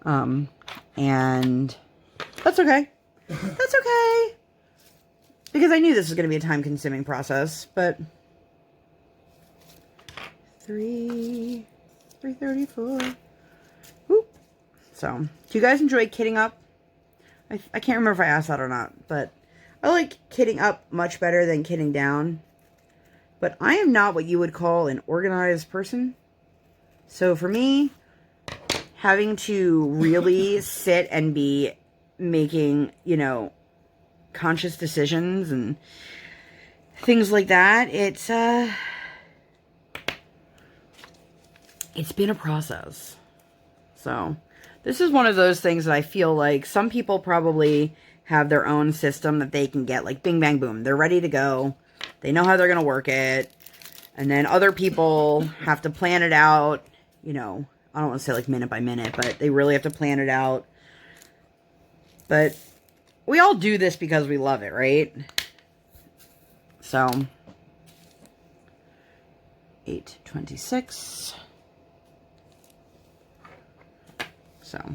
And that's okay. That's okay. Because I knew this was going to be a time-consuming process, but 334. Whoop. So, do you guys enjoy kitting up? I can't remember if I asked that or not, but I like kitting up much better than kitting down. But I am not what you would call an organized person. So for me, having to really sit and be making, you know, conscious decisions and things like that, it's been a process. So this is one of those things that I feel like some people probably have their own system that they can get, like bing, bang, boom. They're ready to go. They know how they're going to work it. And then other people have to plan it out, you know, I don't want to say like minute by minute, but they really have to plan it out. But we all do this because we love it, right? So, 826. So,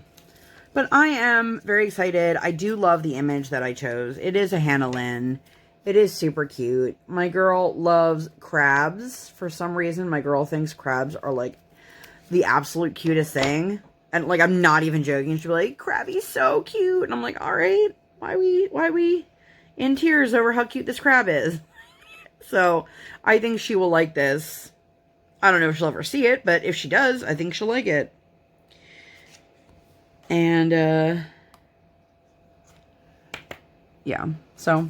but I am very excited. I do love the image that I chose. It is a Hannah Lynn. It is super cute. My girl loves crabs. For some reason, my girl thinks crabs are like the absolute cutest thing. And like, I'm not even joking. She'll be like, Crabby's so cute. And I'm like, all right, why we in tears over how cute this crab is? So I think she will like this. I don't know if she'll ever see it, but if she does, I think she'll like it. And, yeah. So,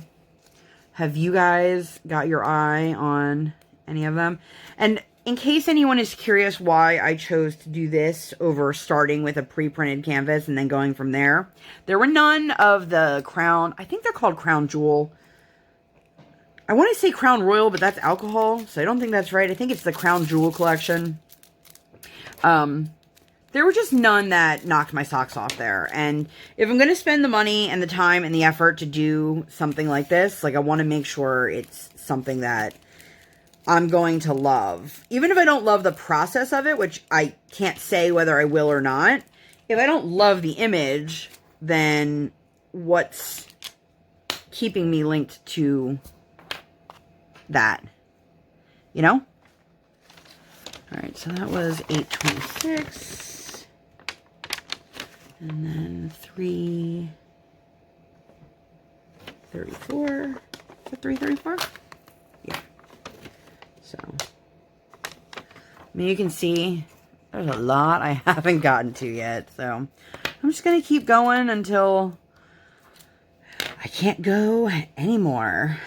have you guys got your eye on any of them? And in case anyone is curious why I chose to do this over starting with a pre-printed canvas and then going from there, there were none of the Crown, I think they're called Crown Jewel. I want to say Crown Royal, but that's alcohol, so I don't think that's right. I think it's the Crown Jewel collection. There were just none that knocked my socks off there. And if I'm going to spend the money and the time and the effort to do something like this, like, I want to make sure it's something that I'm going to love. Even if I don't love the process of it, which I can't say whether I will or not, if I don't love the image, then what's keeping me linked to that, you know? All right, so that was 826, and then 334. Is it 334? Yeah. So, I mean, you can see there's a lot I haven't gotten to yet. So, I'm just gonna keep going until I can't go anymore.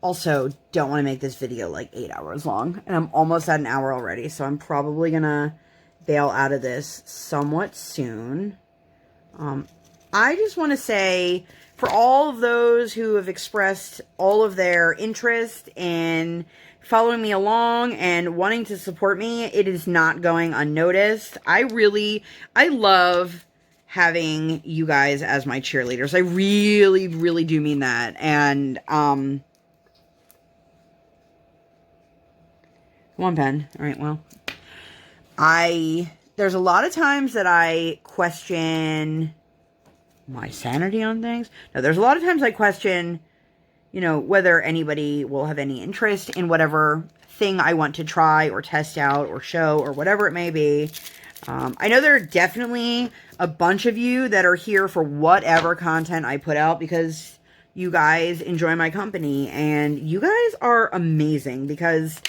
Also, don't want to make this video like 8 hours long. And I'm almost at an hour already. So I'm probably going to bail out of this somewhat soon. I just want to say, for all of those who have expressed all of their interest in following me along and wanting to support me, it is not going unnoticed. I love having you guys as my cheerleaders. I really, really do mean that. And, come on, pen. All right, well, there's a lot of times that I question my sanity on things. No, there's a lot of times I question, you know, whether anybody will have any interest in whatever thing I want to try or test out or show or whatever it may be. I know there are definitely a bunch of you that are here for whatever content I put out because you guys enjoy my company, and you guys are amazing because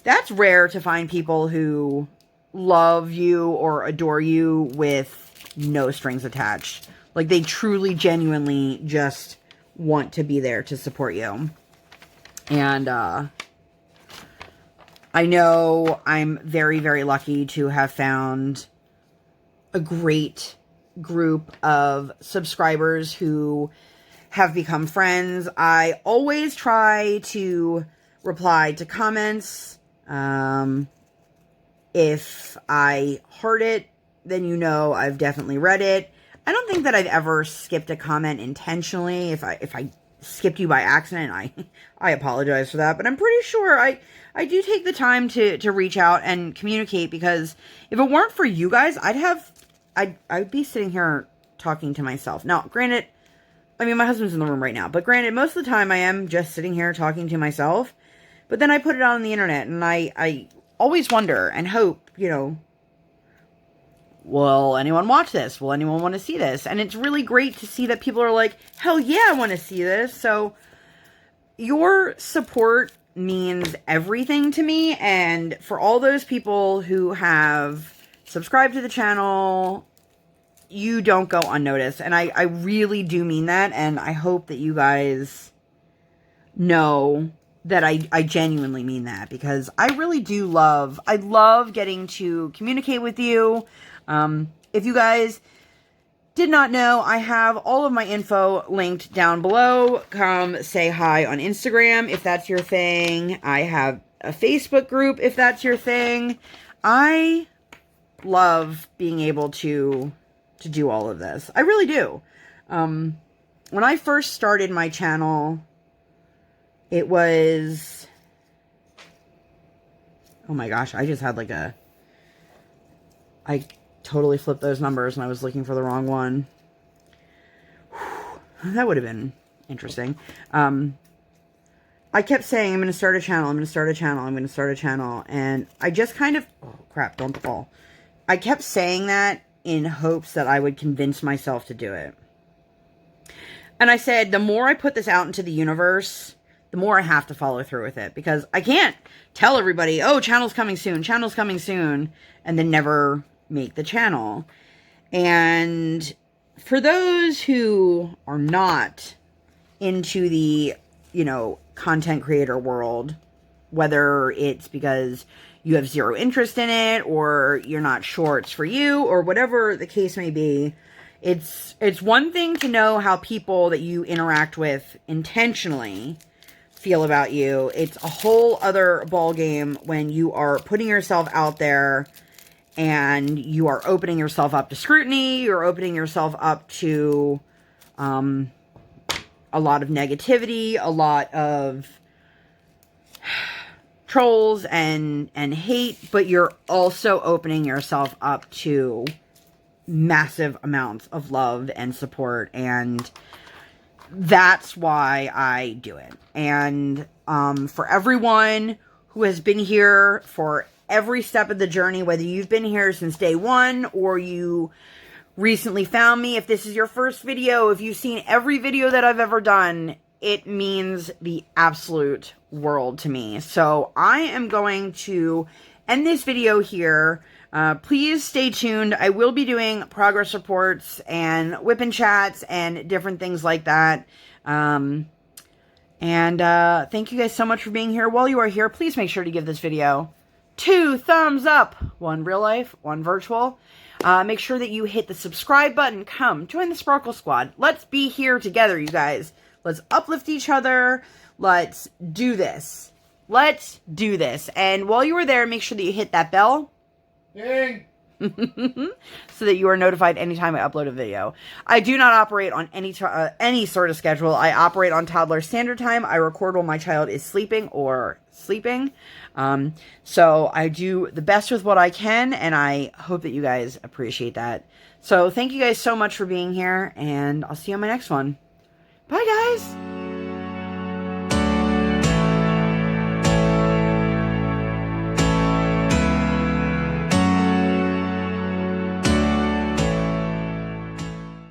that's rare to find people who love you or adore you with no strings attached. Like, they truly, genuinely just want to be there to support you. And, I know I'm very, very lucky to have found a great group of subscribers who have become friends. I always try to reply to comments. If I heard it, then you know I've definitely read it. I don't think that I've ever skipped a comment intentionally. If I skipped you by accident, I apologize for that. But I'm pretty sure I do take the time to reach out and communicate, because if it weren't for you guys, I'd be sitting here talking to myself. Now, granted, I mean, my husband's in the room right now, but granted, most of the time I am just sitting here talking to myself. But then I put it out on the internet, and I always wonder and hope, you know, will anyone watch this? Will anyone want to see this? And it's really great to see that people are like, hell yeah, I want to see this. So your support means everything to me. And for all those people who have subscribed to the channel, you don't go unnoticed. And I really do mean that. And I hope that you guys know that I genuinely mean that, because I really do love getting to communicate with you. If you guys did not know, I have all of my info linked down below. Come say hi on Instagram if that's your thing. I have a Facebook group if that's your thing. I love being able to do all of this. I really do. When I first started my channel, it was, oh my gosh, I just had like I totally flipped those numbers and I was looking for the wrong one. Whew, that would have been interesting. I kept saying, I'm going to start a channel, I'm going to start a channel, I'm going to start a channel. And I just kind of, oh crap, don't fall. I kept saying that in hopes that I would convince myself to do it. And I said, the more I put this out into the universe, the the more I have to follow through with it, because I can't tell everybody, oh, channel's coming soon, and then never make the channel. And for those who are not into the, you know, content creator world, whether it's because you have zero interest in it, or you're not sure it's for you, or whatever the case may be, it's one thing to know how people that you interact with intentionally feel about you. It's a whole other ballgame when you are putting yourself out there and you are opening yourself up to scrutiny, you're opening yourself up to a lot of negativity, a lot of trolls and hate, but you're also opening yourself up to massive amounts of love and support, and that's why I do it. And for everyone who has been here for every step of the journey, whether you've been here since day one or you recently found me, if this is your first video, if you've seen every video that I've ever done, it means the absolute world to me. So I am going to end this video here. Please stay tuned. I will be doing progress reports and whipping chats and different things like that. Thank you guys so much for being here. While you are here, please make sure to give this video 2 thumbs up. 1 real life, 1 virtual. Make sure that you hit the subscribe button. Come, join the Sparkle Squad. Let's be here together, you guys. Let's uplift each other. Let's do this. Let's do this. And while you are there, make sure that you hit that bell. Ding! So that you are notified anytime I upload a video. I do not operate on any sort of schedule. I operate on toddler standard time. I record when my child is sleeping or sleeping. So I do the best with what I can, and I hope that you guys appreciate that. So thank you guys so much for being here, and I'll see you on my next one. Bye, guys!